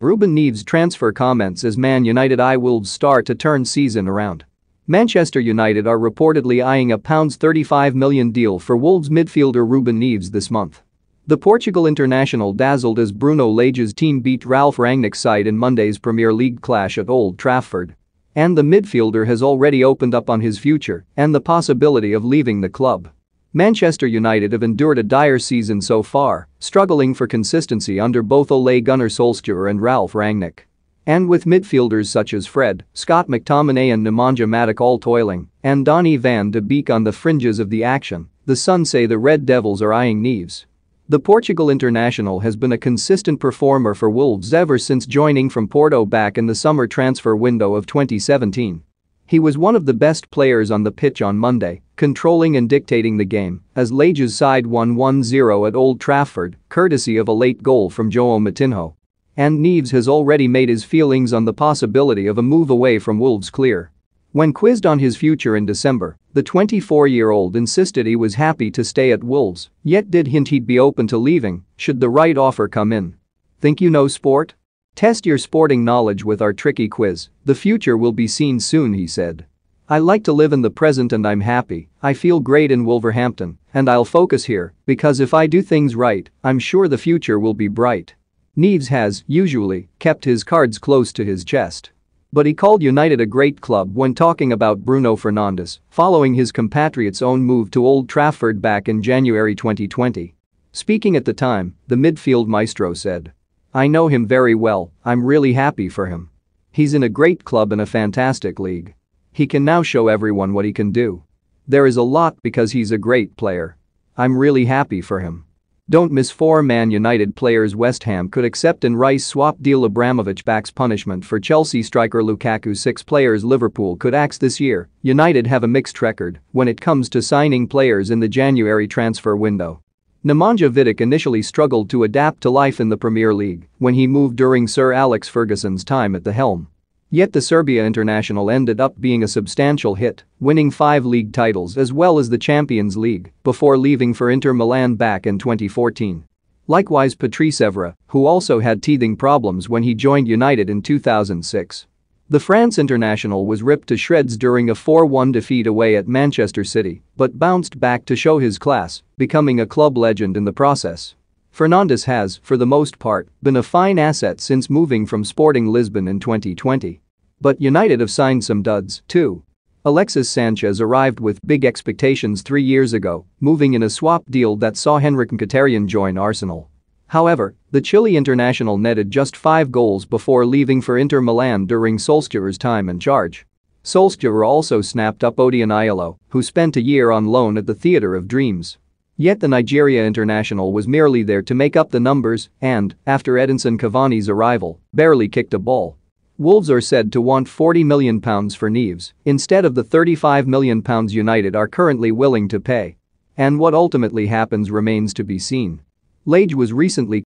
Ruben Neves transfer comments as Man Utd Wolves start to turn season around. Manchester United are reportedly eyeing a £35 million deal for Wolves midfielder Ruben Neves this month. The Portugal international dazzled as Bruno Lage's team beat Ralf Rangnick's side in Monday's Premier League clash at Old Trafford. And the midfielder has already opened up on his future and the possibility of leaving the club. Manchester United have endured a dire season so far, struggling for consistency under both Ole Gunnar Solskjaer and Ralf Rangnick. And with midfielders such as Fred, Scott McTominay and Nemanja Matic all toiling, and Donny van de Beek on the fringes of the action, the Sun say the Red Devils are eyeing Neves. The Portugal international has been a consistent performer for Wolves ever since joining from Porto back in the summer transfer window of 2017. He was one of the best players on the pitch on Monday, controlling and dictating the game as Lage's side won 1-0 at Old Trafford, courtesy of a late goal from João Moutinho. And Neves has already made his feelings on the possibility of a move away from Wolves clear. When quizzed on his future in December, the 24-year-old insisted he was happy to stay at Wolves, yet did hint he'd be open to leaving should the right offer come in. Think you know sport? Test your sporting knowledge with our tricky quiz. The future will be seen soon, he said. I like to live in the present and I'm happy. I feel great in Wolverhampton and I'll focus here because if I do things right, I'm sure the future will be bright. Neves has, usually, kept his cards close to his chest. But he called United a great club when talking about Bruno Fernandes, following his compatriot's own move to Old Trafford back in January 2020. Speaking at the time, the midfield maestro said, "I know him very well, I'm really happy for him. He's in a great club and a fantastic league. He can now show everyone what he can do. There is a lot because he's a great player. I'm really happy for him." Don't miss 4 Man United players West Ham could accept in Rice swap deal. Abramovich backs punishment for Chelsea striker Lukaku. 6 players Liverpool could axe this year. United have a mixed record when it comes to signing players in the January transfer window. Nemanja Vidic initially struggled to adapt to life in the Premier League when he moved during Sir Alex Ferguson's time at the helm. Yet the Serbia international ended up being a substantial hit, winning 5 league titles as well as the Champions League before leaving for Inter Milan back in 2014. Likewise Patrice Evra, who also had teething problems when he joined United in 2006. The France international was ripped to shreds during a 4-1 defeat away at Manchester City but bounced back to show his class, becoming a club legend in the process. Fernandes has, for the most part, been a fine asset since moving from Sporting Lisbon in 2020. But United have signed some duds, too. Alexis Sanchez arrived with big expectations 3 years ago, moving in a swap deal that saw Henrik Mkhitaryan join Arsenal. However, the Chile international netted just 5 goals before leaving for Inter Milan during Solskjaer's time in charge. Solskjaer also snapped up Odion Ayalo, who spent a year on loan at the Theatre of Dreams. Yet the Nigeria international was merely there to make up the numbers and, after Edinson Cavani's arrival, barely kicked a ball. Wolves are said to want £40 million for Neves instead of the £35 million United are currently willing to pay. And what ultimately happens remains to be seen. Lage was recently